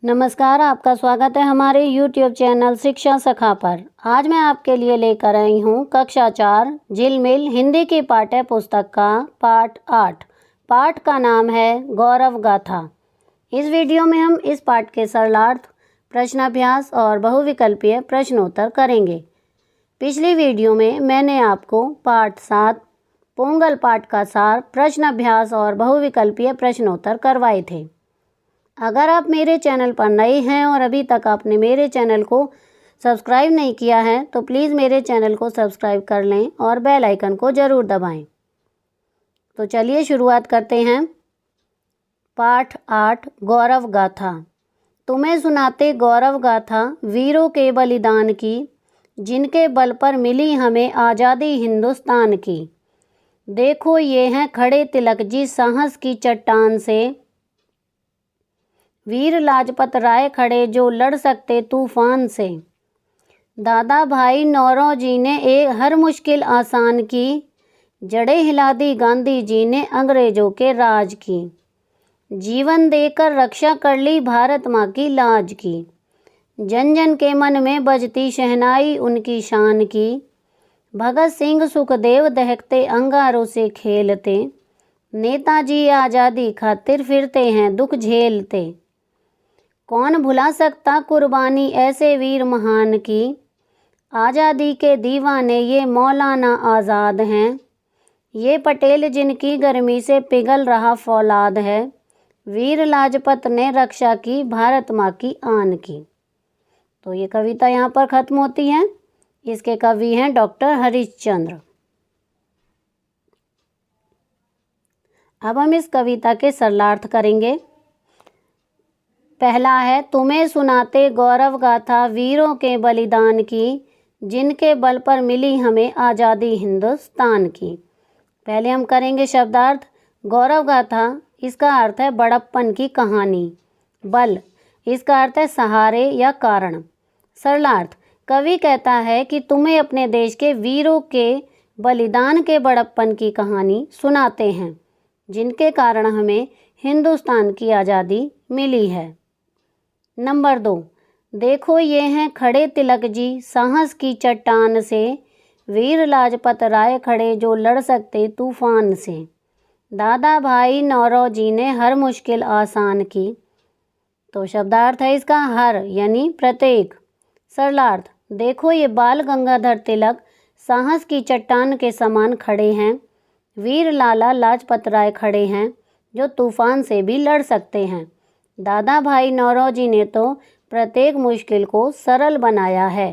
नमस्कार, आपका स्वागत है हमारे YouTube चैनल शिक्षा सखा पर। आज मैं आपके लिए लेकर आई हूँ कक्षा 4 झिलमिल हिंदी की पाठ्य पुस्तक का पाठ 8। पाठ का नाम है गौरव गाथा। इस वीडियो में हम इस पाठ के सरलार्थ, प्रश्नाभ्यास और बहुविकल्पीय प्रश्नोत्तर करेंगे। पिछली वीडियो में मैंने आपको पाठ 7 पोंगल पाठ का सार, प्रश्नाभ्यास और बहुविकल्पीय प्रश्नोत्तर करवाए थे। अगर आप मेरे चैनल पर नए हैं और अभी तक आपने मेरे चैनल को सब्सक्राइब नहीं किया है तो प्लीज़ मेरे चैनल को सब्सक्राइब कर लें और बेल आइकन को ज़रूर दबाएं। तो चलिए शुरुआत करते हैं। पाठ 8 गौरव गाथा। तुम्हें सुनाते गौरव गाथा वीरों के बलिदान की, जिनके बल पर मिली हमें आज़ादी हिंदुस्तान की। देखो ये हैं खड़े तिलक जी साहस की चट्टान से, वीर लाजपत राय खड़े जो लड़ सकते तूफान से। दादा भाई नौरोजी ने हर मुश्किल आसान की, जड़ें हिला दी गांधी जी ने अंग्रेजों के राज की। जीवन देकर रक्षा कर ली भारत माँ की लाज की, जन जन के मन में बजती शहनाई उनकी शान की। भगत सिंह सुखदेव दहकते अंगारों से खेलते, नेताजी आज़ादी खातिर फिरते हैं दुख झेलते। कौन भुला सकता कुर्बानी ऐसे वीर महान की, आज़ादी के दीवाने ये मौलाना आज़ाद हैं। ये पटेल जिनकी गर्मी से पिघल रहा फौलाद है, वीर लाजपत ने रक्षा की भारत माँ की आन की। तो ये कविता यहाँ पर ख़त्म होती है। इसके कवि हैं डॉक्टर हरिश्चंद्र। अब हम इस कविता के सरलार्थ करेंगे। पहला है, तुम्हें सुनाते गौरव गाथा वीरों के बलिदान की, जिनके बल पर मिली हमें आज़ादी हिंदुस्तान की। पहले हम करेंगे शब्दार्थ। गौरव गाथा इसका अर्थ है बड़प्पन की कहानी। बल इसका अर्थ है सहारे या कारण। सरलार्थ, कवि कहता है कि तुम्हें अपने देश के वीरों के बलिदान के बड़प्पन की कहानी सुनाते हैं, जिनके कारण हमें हिंदुस्तान की आज़ादी मिली है। नंबर 2, देखो ये हैं खड़े तिलक जी साहस की चट्टान से, वीर लाजपत राय खड़े जो लड़ सकते तूफान से। दादा भाई नौरोजी ने हर मुश्किल आसान की। तो शब्दार्थ है इसका हर यानी प्रत्येक। सरलार्थ, देखो ये बाल गंगाधर तिलक साहस की चट्टान के समान खड़े हैं, वीर लाला लाजपत राय खड़े हैं जो तूफान से भी लड़ सकते हैं। दादा भाई नौरोजी ने तो प्रत्येक मुश्किल को सरल बनाया है।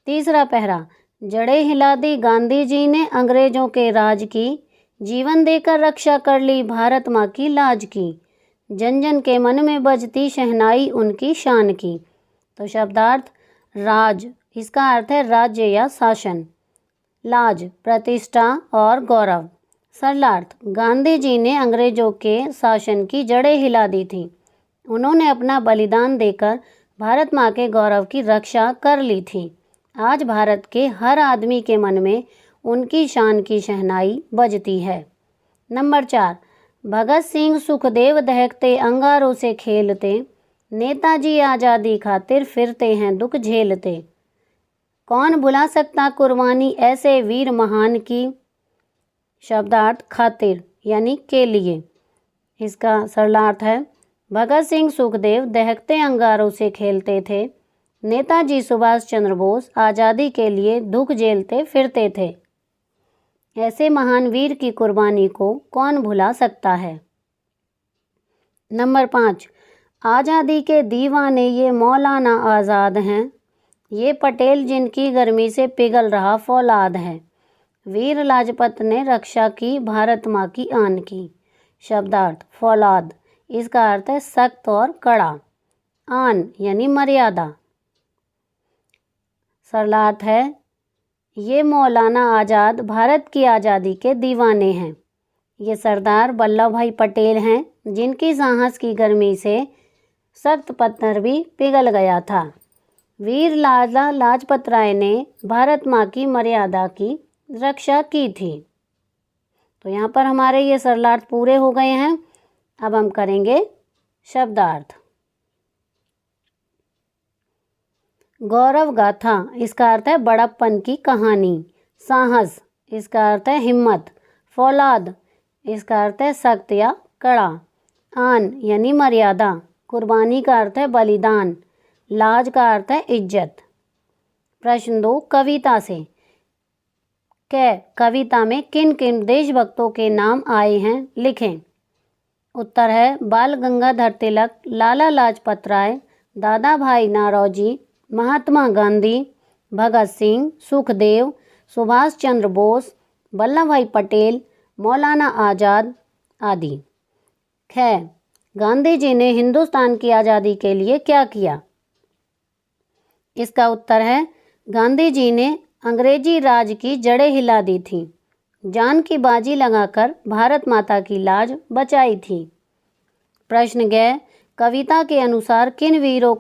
तीसरा पैरा, जड़ें हिला दी गांधी जी ने अंग्रेजों के राज की, जीवन देकर रक्षा कर ली भारत माँ की लाज की। जन जन के मन में बजती शहनाई उनकी शान की। तो शब्दार्थ, राज इसका अर्थ है राज्य या शासन, लाज प्रतिष्ठा और गौरव। सरलार्थ, गांधी जी ने अंग्रेजों के शासन की जड़ें हिला दी थी। उन्होंने अपना बलिदान देकर भारत माँ के गौरव की रक्षा कर ली थी। आज भारत के हर आदमी के मन में उनकी शान की शहनाई बजती है। नंबर 4, भगत सिंह सुखदेव दहकते अंगारों से खेलते, नेताजी आज़ादी खातिर फिरते हैं दुख झेलते। कौन भुला सकता कुर्बानी ऐसे वीर महान की। शब्दार्थ, खातिर यानी के लिए। इसका सरलार्थ है, भगत सिंह सुखदेव दहकते अंगारों से खेलते थे, नेताजी सुभाष चंद्र बोस आज़ादी के लिए दुख झेलते फिरते थे। ऐसे महान वीर की कुर्बानी को कौन भुला सकता है। नंबर 5, आज़ादी के दीवाने ये मौलाना आज़ाद हैं, ये पटेल जिनकी गर्मी से पिघल रहा फौलाद है, वीर लाजपत ने रक्षा की भारत माँ की आन की। शब्दार्थ, फौलाद इसका अर्थ है सख्त और कड़ा, आन यानी मर्यादा। सरलार्थ है, ये मौलाना आज़ाद भारत की आज़ादी के दीवाने हैं। ये सरदार वल्लभ भाई पटेल हैं, जिनकी साहस की गर्मी से सख्त पत्थर भी पिघल गया था। वीर लाला लाजपत राय ने भारत माँ की मर्यादा की रक्षा की थी। तो यहाँ पर हमारे ये सरलार्थ पूरे हो गए हैं। अब हम करेंगे शब्दार्थ। गौरव गाथा, इसका अर्थ है बड़प्पन की कहानी। साहस, इसका अर्थ है हिम्मत। फौलाद, इसका अर्थ है सख्त या कड़ा। आन यानी मर्यादा। कुर्बानी का अर्थ है बलिदान। लाज का अर्थ है इज्जत। प्रश्न 2, कविता से कविता में किन किन देशभक्तों के नाम आए हैं, लिखें। उत्तर है बाल गंगाधर तिलक, लाला लाजपत राय, दादा भाई नौरोजी, महात्मा गांधी, भगत सिंह, सुखदेव, सुभाष चंद्र बोस, वल्लभ भाई पटेल, मौलाना आज़ाद आदि। गांधी जी ने हिंदुस्तान की आज़ादी के लिए क्या किया? इसका उत्तर है गांधी जी ने अंग्रेजी राज की जड़ें हिला दी थी, जान की बाजी लगाकर भारत माता की लाज बचाई थी। प्रश्न ग, कविता के अनुसार किन वीरों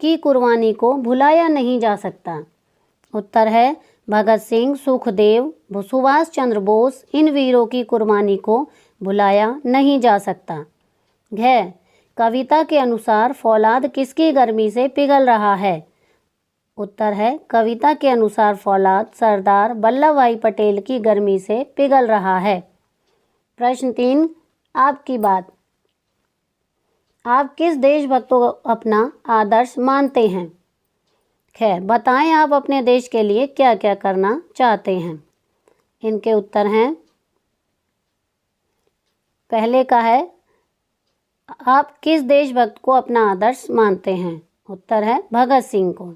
की कुर्बानी को भुलाया नहीं जा सकता? उत्तर है भगत सिंह, सुखदेव, सुभाष चंद्र बोस, इन वीरों की कुर्बानी को भुलाया नहीं जा सकता। घ, कविता के अनुसार फौलाद किसकी गर्मी से पिघल रहा है? उत्तर है कविता के अनुसार फौलाद सरदार वल्लभ भाई पटेल की गर्मी से पिघल रहा है। प्रश्न 3, आपकी बात। आप किस देशभक्त को अपना आदर्श मानते हैं? बताएं आप अपने देश के लिए क्या क्या करना चाहते हैं। इनके उत्तर हैं, पहले का है आप किस देशभक्त को अपना आदर्श मानते हैं? उत्तर है भगत सिंह को।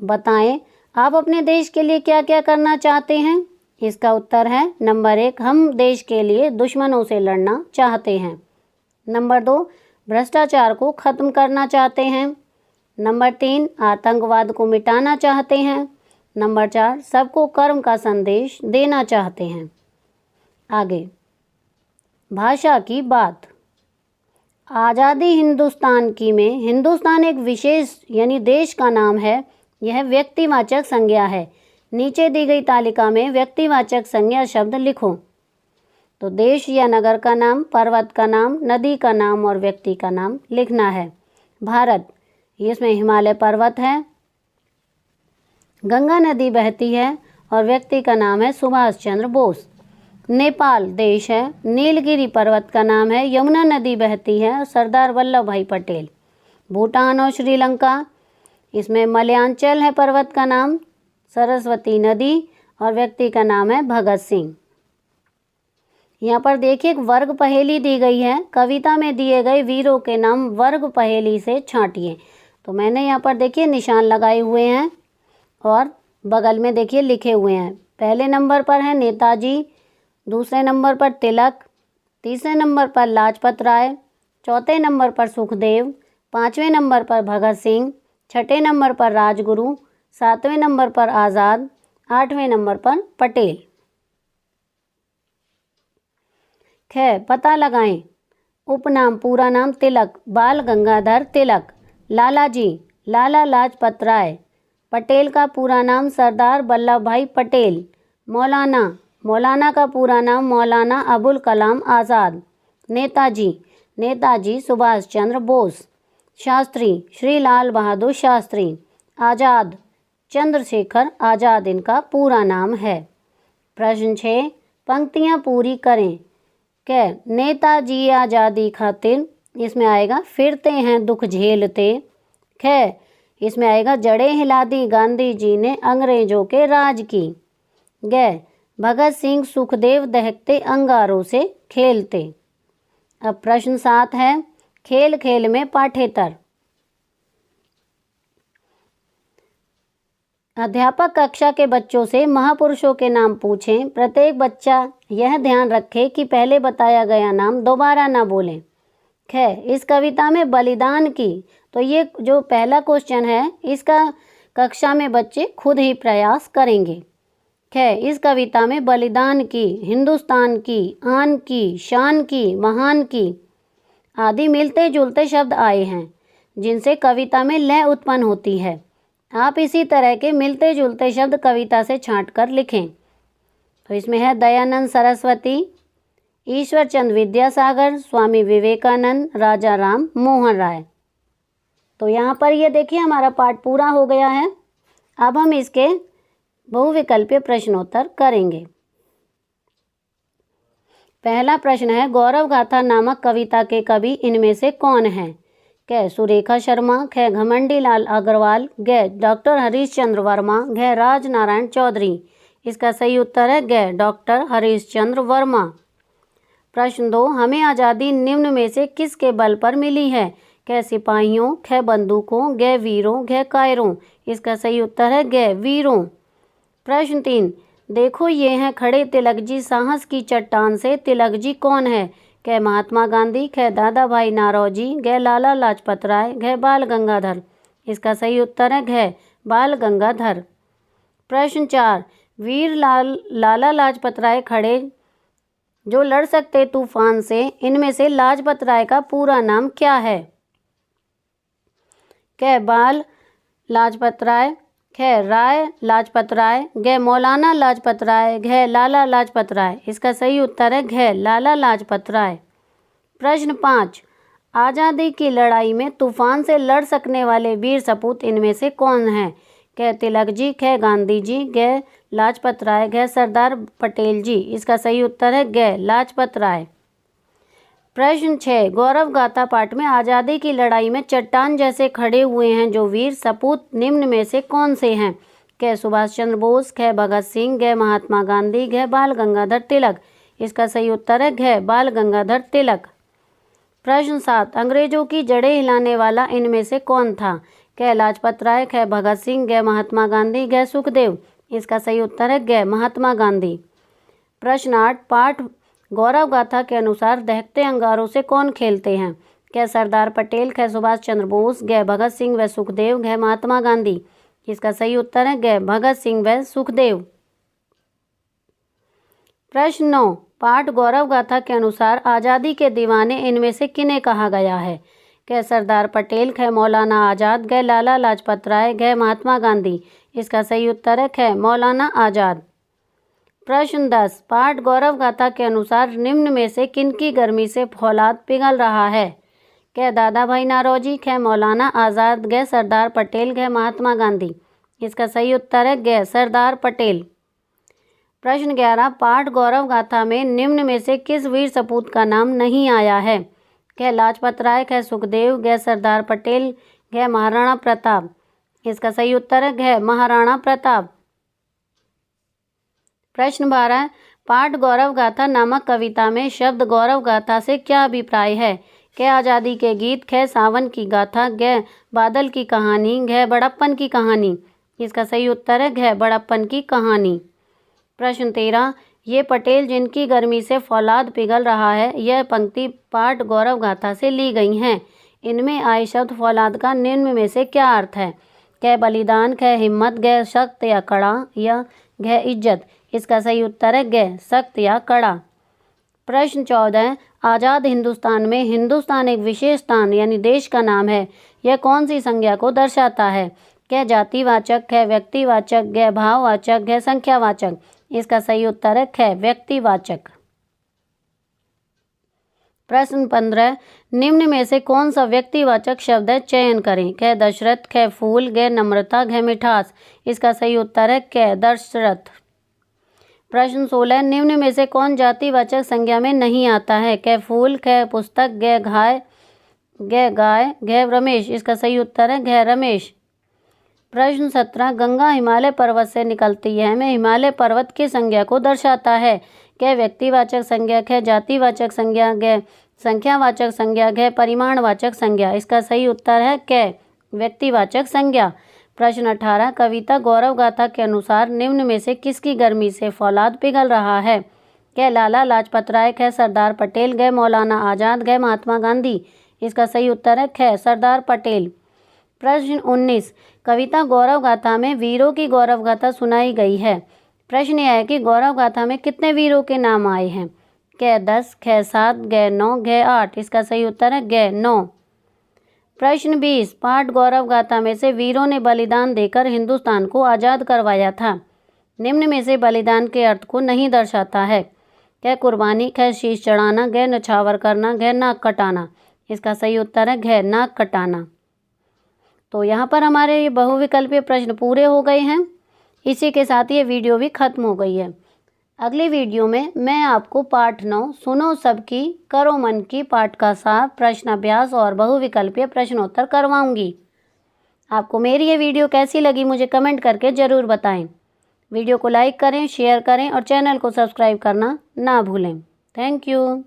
बताएं आप अपने देश के लिए क्या क्या करना चाहते हैं? इसका उत्तर है नंबर 1, हम देश के लिए दुश्मनों से लड़ना चाहते हैं। नंबर 2, भ्रष्टाचार को खत्म करना चाहते हैं। नंबर 3, आतंकवाद को मिटाना चाहते हैं। नंबर 4, सबको कर्म का संदेश देना चाहते हैं। आगे, भाषा की बात। आज़ादी हिंदुस्तान की में हिंदुस्तान एक विशेष यानी देश का नाम है। यह व्यक्तिवाचक संज्ञा है। नीचे दी गई तालिका में व्यक्तिवाचक संज्ञा शब्द लिखो। तो देश या नगर का नाम, पर्वत का नाम, नदी का नाम और व्यक्ति का नाम लिखना है। भारत, इसमें हिमालय पर्वत है, गंगा नदी बहती है और व्यक्ति का नाम है सुभाष चंद्र बोस। नेपाल देश है, नीलगिरी पर्वत का नाम है, यमुना नदी बहती है और सरदार वल्लभ भाई पटेल। भूटान और श्रीलंका, इसमें मलयांचल है पर्वत का नाम, सरस्वती नदी और व्यक्ति का नाम है भगत सिंह। यहाँ पर देखिए एक वर्ग पहेली दी गई है। कविता में दिए गए वीरों के नाम वर्ग पहेली से छांटिए। तो मैंने यहाँ पर देखिए निशान लगाए हुए हैं और बगल में देखिए लिखे हुए हैं। पहले नंबर पर है नेताजी, दूसरे नंबर पर तिलक, तीसरे नंबर पर लाजपत राय, चौथे नंबर पर सुखदेव, पाँचवें नंबर पर भगत सिंह, छठे नंबर पर राजगुरु, सातवें नंबर पर आज़ाद, आठवें नंबर पर पटेल। पता लगाएं। उपनाम, पूरा नाम तिलक, बाल गंगाधर तिलक। लालाजी, लाला लाजपत राय। पटेल का पूरा नाम सरदार वल्लभ भाई पटेल। मौलाना, मौलाना का पूरा नाम मौलाना अबुल कलाम आज़ाद। नेताजी, नेताजी सुभाष चंद्र बोस। शास्त्री, श्री लाल बहादुर शास्त्री। आज़ाद, चंद्रशेखर आज़ाद इनका पूरा नाम है। प्रश्न 6, पंक्तियाँ पूरी करें। नेताजी आज़ादी खातिर, इसमें आएगा फिरते हैं दुख झेलते। इसमें आएगा जड़ें हिला दी गांधी जी ने अंग्रेजों के राज की। भगत सिंह सुखदेव दहकते अंगारों से खेलते। अब प्रश्न 7 है, खेल खेल में पाठेतर। अध्यापक कक्षा के बच्चों से महापुरुषों के नाम पूछें। प्रत्येक बच्चा यह ध्यान रखे कि पहले बताया गया नाम दोबारा ना बोलें। इस कविता में बलिदान की, तो ये जो पहला क्वेश्चन है इसका कक्षा में बच्चे खुद ही प्रयास करेंगे। इस कविता में बलिदान की, हिंदुस्तान की, आन की, शान की, महान की आदि मिलते जुलते शब्द आए हैं जिनसे कविता में लय उत्पन्न होती है। आप इसी तरह के मिलते जुलते शब्द कविता से छांट कर लिखें। तो इसमें है दयानंद सरस्वती, ईश्वर चंद्र विद्यासागर, स्वामी विवेकानंद, राजा राम मोहन राय। तो यहाँ पर ये देखिए हमारा पाठ पूरा हो गया है। अब हम इसके बहुविकल्पीय प्रश्नोत्तर करेंगे। पहला प्रश्न है, गौरव गाथा नामक कविता के कवि इनमें से कौन है? क सुरेखा शर्मा, ख घमंडी लाल अग्रवाल, ग डॉक्टर हरीश चंद्र वर्मा, घ राज नारायण चौधरी। इसका सही उत्तर है ग डॉक्टर हरीश चंद्र वर्मा। प्रश्न 2, हमें आज़ादी निम्न में से किसके बल पर मिली है? क सिपाहियों, ख बंदूकों, ग वीरों, घ कायरों। इसका सही उत्तर है ग वीरों। प्रश्न 3, देखो ये हैं खड़े तिलक जी साहस की चट्टान से, तिलक जी कौन है? क महात्मा गांधी, ख दादा भाई नारोजी, घ लाला लाजपत राय, घ बाल गंगाधर। इसका सही उत्तर है घ बाल गंगाधर। प्रश्न 4, वीर लाला लाजपत राय खड़े जो लड़ सकते तूफान से, इनमें से लाजपत राय का पूरा नाम क्या है? क बाल लाजपत राय, ख राय लाजपत राय, घ मौलाना लाजपत राय, घ लाला लाजपत राय। इसका सही उत्तर है घ लाला लाजपत राय। प्रश्न 5, आज़ादी की लड़ाई में तूफान से लड़ सकने वाले वीर सपूत इनमें से कौन है? क तिलक जी, ख गांधी जी, घ लाजपत राय, घ सरदार पटेल जी। इसका सही उत्तर है ग लाजपत राय। प्रश्न 6, गौरव गाथा पाठ में आज़ादी की लड़ाई में चट्टान जैसे खड़े हुए हैं जो वीर सपूत निम्न में से कौन से हैं? क सुभाष चंद्र बोस, ख भगत सिंह, घ महात्मा गांधी, घ बाल गंगाधर तिलक। इसका सही उत्तर है घ बाल गंगाधर तिलक। प्रश्न 7, अंग्रेजों की जड़ें हिलाने वाला इनमें से कौन था? क लाजपत राय, ख भगत सिंह, घ महात्मा गांधी, घ सुखदेव। इसका सही उत्तर है घ महात्मा गांधी। प्रश्न 8, पाठ गौरव गाथा के अनुसार दहकते अंगारों से कौन खेलते हैं? क सरदार पटेल, ख सुभाष चंद्र बोस, घ भगत सिंह व सुखदेव, घ महात्मा गांधी। इसका सही उत्तर है घ भगत सिंह व सुखदेव। प्रश्न 9, पाठ गौरव गाथा के अनुसार आज़ादी के दीवाने इनमें से किन्हें कहा गया है? क सरदार पटेल, ख मौलाना आज़ाद, घ लाला लाजपत राय, घ महात्मा गांधी। इसका सही उत्तर है ख मौलाना आज़ाद। प्रश्न 10, पाठ गौरव गाथा के अनुसार निम्न में से किनकी गर्मी से फौलाद पिघल रहा है? क दादा भाई नारोजी, ख मौलाना आज़ाद, घ सरदार पटेल, घ महात्मा गांधी। इसका सही उत्तर है घ सरदार पटेल। प्रश्न 11, पाठ गौरव गाथा में निम्न में से किस वीर सपूत का नाम नहीं आया है? क लाजपत राय, ख सुखदेव, घ सरदार पटेल, घ महाराणा प्रताप। इसका सही उत्तर है घ महाराणा प्रताप। प्रश्न 12, पाठ गौरव गाथा नामक कविता में शब्द गौरव गाथा से क्या अभिप्राय है? क आज़ादी के गीत, ख सावन की गाथा, घ बादल की कहानी, घ बड़प्पन की कहानी। इसका सही उत्तर है घ बड़प्पन की कहानी। प्रश्न 13, ये पटेल जिनकी गर्मी से फौलाद पिघल रहा है, यह पंक्ति पाठ गौरव गाथा से ली गई हैं। इनमें आए शब्द फौलाद का निम्न में से क्या अर्थ है? क बलिदान, ख हिम्मत, घ सख्त या कड़ा, या घ इज्जत। इसका सही उत्तर है घ सख्त या कड़ा। प्रश्न 14, आज़ाद हिंदुस्तान में हिंदुस्तान एक विशेष स्थान यानी देश का नाम है। यह कौन सी संज्ञा को दर्शाता है? क जातिवाचक, ख व्यक्तिवाचक, घ भाववाचक, घ संख्यावाचक। इसका सही उत्तर है ख व्यक्तिवाचक। प्रश्न 15, निम्न में से कौन सा व्यक्तिवाचक शब्द है, चयन करें? ख दशरथ, ख फूल, घ नम्रता, घ मिठास। इसका सही उत्तर है क दशरथ। प्रश्न 16, निम्न में से कौन जातिवाचक संज्ञा में नहीं आता है? क फूल, ख पुस्तक, घ घाय, घ गाय, घ रमेश। इसका सही उत्तर है घ रमेश। प्रश्न 17, गंगा हिमालय पर्वत से निकलती है में हिमालय पर्वत की संज्ञा को दर्शाता है? क व्यक्तिवाचक संज्ञा, ख जातिवाचक संज्ञा, घ संख्यावाचक संज्ञा, घ परिमाणवाचक संज्ञा। इसका सही उत्तर है क व्यक्तिवाचक संज्ञा। प्रश्न 18, कविता गौरव गाथा के अनुसार निम्न में से किसकी गर्मी से फौलाद पिघल रहा है? क लाला लाजपत राय, ख सरदार पटेल, घ मौलाना आज़ाद, घ महात्मा गांधी। इसका सही उत्तर है ख सरदार पटेल। प्रश्न 19, कविता गौरव गाथा में वीरों की गौरव गाथा सुनाई गई है। प्रश्न यह है कि गौरव गाथा में कितने वीरों के नाम आए हैं? क 10, ख 7, घ 9, घ 8। इसका सही उत्तर है घ 9। प्रश्न 20, पाठ गौरव गाथा में से वीरों ने बलिदान देकर हिंदुस्तान को आज़ाद करवाया था। निम्न में से बलिदान के अर्थ को नहीं दर्शाता है। क कुर्बानी, ख शीश चढ़ाना, ग नछावर करना, घ नाक कटाना। इसका सही उत्तर है घ नाक कटाना। तो यहाँ पर हमारे ये बहुविकल्पीय प्रश्न पूरे हो गए हैं। इसी के साथ ये वीडियो भी खत्म हो गई है। अगली वीडियो में मैं आपको पाठ 9 सुनो सबकी करो मन की पाठ का सार, प्रश्न अभ्यास और बहुविकल्पीय प्रश्नोत्तर करवाऊंगी। आपको मेरी ये वीडियो कैसी लगी मुझे कमेंट करके ज़रूर बताएं। वीडियो को लाइक करें, शेयर करें और चैनल को सब्सक्राइब करना ना भूलें। Thank you.